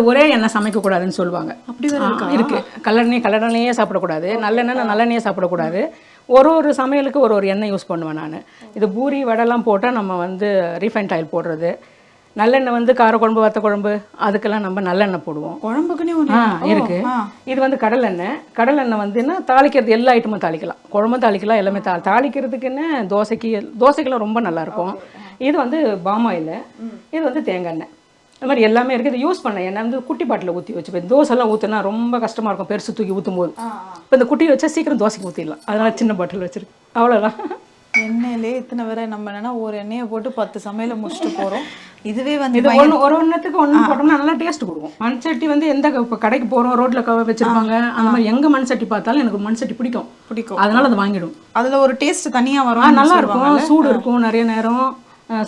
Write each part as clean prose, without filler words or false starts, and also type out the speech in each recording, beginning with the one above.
ஒரே எண்ணெய் சமைக்கக்கூடாதுன்னு சொல்லுவாங்க. அப்படி வேற இருக்கு. கல்லெண்ணெயே சாப்பிடக்கூடாது, நல்லெண்ணெயே சாப்பிடக்கூடாது. ஒரு சமையலுக்கு ஒரு எண்ணெய் யூஸ் பண்ணுவேன் நான். இது பூரி வடைலாம் போட்டால் நம்ம வந்து ரீஃபைண்ட் ஆயில் போடுறது. நல்லெண்ணெய் வந்து காரக்குழம்பு வத்த குழம்பு அதுக்கெல்லாம் நம்ம நல்லெண்ணெய் போடுவோம். குழம்புக்குன்னு இருக்கு. இது வந்து கடலெண்ணெய் வந்துன்னா தாளிக்கிறது எல்லா ஐட்டமும் தாளிக்கலாம். குழம்பும் தாளிக்கலாம், எல்லாமே தாளிக்கிறதுக்குன்னு தோசைக்கெல்லாம் ரொம்ப நல்லாயிருக்கும். இது வந்து பாம் ஆயில், இது வந்து தேங்காய் எண்ணெய். இந்த மாதிரி எல்லாமே இருக்குது. இது யூஸ் பண்ண எண்ணெய் வந்து குட்டி பாட்டில் ஊற்றி வச்சுப்பேன். தோசைலாம் ஊற்றினா ரொம்ப கஷ்டமாக இருக்கும் பெருசு தூக்கி ஊற்றும் போது. இப்போ இந்த குட்டி வச்சா சீக்கிரம் தோசைக்கு ஊற்றிடலாம். அதனால் சின்ன பாட்டில் வச்சுருக்கு. அவ்வளோதான். எண்ணெயிலே இத்தனை வேற நம்ம என்னன்னா ஒரு எண்ணெயை போட்டு 10 சமையலை முடிச்சுட்டு போகிறோம். இதுவே வந்து இது ஒன்றுத்துக்கு ஒன்று போட்டோம்னா நல்லா டேஸ்ட் கொடுக்கும். மண் சட்டி வந்து எந்த இப்போ கடைக்கு போகிறோம் ரோட்டில் வச்சுருப்பாங்க, அந்த மாதிரி எங்கே மண் சட்டி பார்த்தாலும் எனக்கு மண் சட்டி பிடிக்கும். அதனால அதை வாங்கிடும். அதில் ஒரு டேஸ்ட் தனியாக வரும். நல்லா இருக்கும், சூடு இருக்கும், நிறைய நேரம்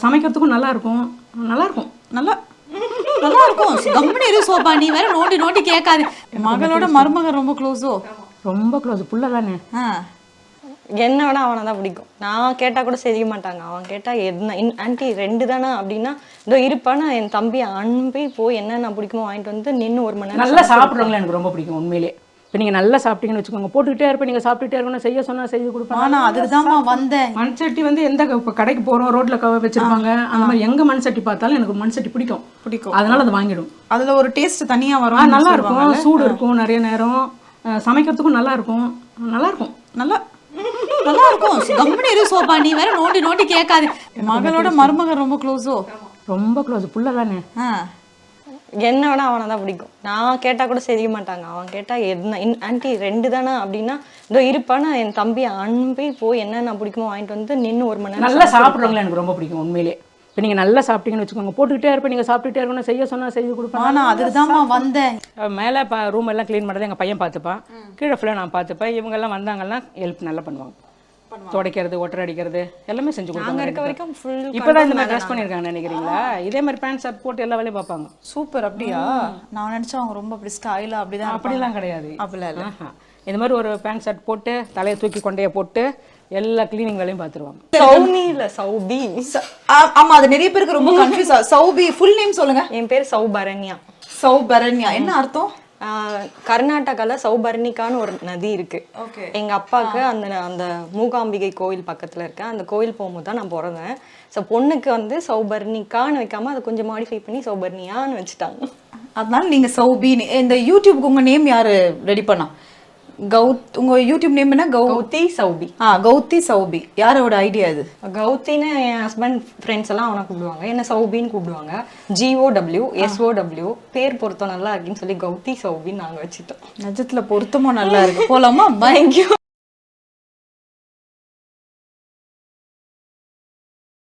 சமைக்கிறதுக்கும் நல்லா இருக்கும். நல்லா இருக்கும். கம்பெனி இரு சோபா, நீ வேற நோண்டி கேட்காது. மகளோட மருமகன் ரொம்ப க்ளோஸோ? ரொம்ப க்ளோஸ். புள்ள தானே. என்ன வேணா அவனை தான் பிடிக்கும். நான் கேட்டா கூட செய்ய மாட்டாங்க. அவன் கேட்டா என்ன ஆன்ட்டி 2 தானே அப்படின்னா இதோ இருப்பான்னு என் தம்பி அனுப்பி போய் என்னென்ன பிடிக்குமோ வாங்கிட்டு வந்து நின்று 1 மணி நேரம் நல்லா சாப்பிட்றவங்களே எனக்கு ரொம்ப பிடிக்கும் உண்மையிலே. இப்போ நீங்கள் நல்லா சாப்பிட்டீங்கன்னு வச்சுக்கோங்க, போட்டுக்கிட்டே இருப்பேன், நீங்கள் சாப்பிட்டுட்டே இருக்கணும், செய்ய சொன்னால் செய்து கொடுப்பேன். ஆனால் அதுதாம்மா வந்தேன். மண் சட்டி வந்து எந்த இப்போ கடைக்கு போகிறோம் ரோட்டில் வச்சுருப்பாங்க, அந்த மாதிரி எங்கே மண் சட்டி பார்த்தாலும் எனக்கு மண் சட்டி பிடிக்கும். அதனால அதை வாங்கிடும். அதில் ஒரு டேஸ்ட் தனியாக வரும். நல்லா இருக்கும், சூடு இருக்கும், நிறைய நேரம் சமைக்கிறதுக்கும் நல்லா இருக்கும். கம்பெனி இரு சோபா, நீ வேற நோண்டி கேட்காது. மகளோட மருமகன் ரொம்ப க்ளோஸோ? ரொம்ப க்ளோஸ். புள்ள தானே. என்ன வேணா அவனை தான் பிடிக்கும். நான் கேட்டா கூட செய்ய மாட்டாங்க. அவன் கேட்டா என்ன ஆன்ட்டி 2 தானே அப்படின்னா இதோ இருப்பான்னு என் தம்பி அனுப்பி போய் என்னென்ன பிடிக்குமோ வாங்கிட்டு வந்து நின்று 1 மணி நேரம் நல்லா சாப்பிட்றவங்களே எனக்கு ரொம்ப பிடிக்கும் உண்மையிலே. இப்போ நீங்கள் நல்லா சாப்பிட்டீங்கன்னு வச்சுக்கோங்க, போட்டுக்கிட்டே இருப்பேன், நீங்கள் சாப்பிட்டுட்டே இருக்கணும், செய்ய சொன்னால் செய்து கொடுப்பேன். ஆனால் அதுதாம்மா வந்தேன். மேலே ரூம் எல்லாம் க்ளீன் பண்ணுறது எங்கள் பையன் பார்த்துப்பான், கீழே ஃபுல்லாக நான் பார்த்துப்பேன். இவங்கெல்லாம் வந்தாங்கன்னா ஹெல்ப் நல்லா பண்ணுவாங்க. துடைக்கிறது, ஒட்டரை அடிக்கிறது எல்லாமே செஞ்சு கொடுப்பாங்க. இருக்க வரைக்கும் ஃபுல் இப்போதான் இந்த மாதிரி ட்ரெஸ் பண்ணியிருக்காங்க நினைக்கிறீங்களா? இதே மாதிரி பேண்ட் ஷர்ட் போட்டு எல்லா வேலையும் பார்ப்பாங்க. சூப்பர். அப்படியா? நான் நினச்சா அவங்க ரொம்ப அப்படி ஸ்டைலாக அப்படிதான். அப்படிலாம் கிடையாது. அப்படிலாம் இல்லை. இந்த மாதிரி ஒரு பேண்ட் ஷர்ட் போட்டு தலையை தூக்கி கொண்டையை போட்டு எல்லா கிளீனிங் வேலையும் பார்த்துருவாங்க. சௌமி இல்ல சௌபி. ஆமா, அது நிறைய பேருக்கு ரொம்ப கன்ஃபியூஸ். சௌபி ஃபுல் நேம் சொல்லுங்க. என் பேர் சௌபரண்யா. சௌபரண்யா என்ன அர்த்தம்? கர்நாடகால சௌபர்ணிகான்னு ஒரு நதி இருக்கு. எங்க அப்பாவுக்கு அந்த மூகாம்பிகை கோயில் பக்கத்துல இருக்க அந்த கோயில் போகும்போது தான் நான் பிறந்தேன். ஸோ பொண்ணுக்கு வந்து சௌபர்ணிகான்னு வைக்காம அதை கொஞ்சம் மாடிஃபை பண்ணி சௌபர்ணியான்னு வச்சுட்டாங்க. அதனால நீங்க சௌபின்னு. இந்த யூடியூப்க்கு உங்க நேம் யாரு ரெடி பண்ணா? உங்க யூடியூப் நேம் என்ன? கௌதி சௌபி. கௌதி சௌபி. யாரோட ஐடியா இது? கௌத்தின்னு என் ஹஸ்பண்ட் ஃப்ரெண்ட்ஸ் எல்லாம் அவனை கூப்பிடுவாங்க, என்ன சௌபின்னு கூப்பிடுவாங்க. GOW பேர் பொருத்தம் நல்லா இருக்குன்னு சொல்லி கௌதி சௌபின்னு நாங்க வச்சுட்டோம். நிஜத்துல பொருத்தமும் நல்லா இருக்கு. போலாமா? தேங்க்யூ.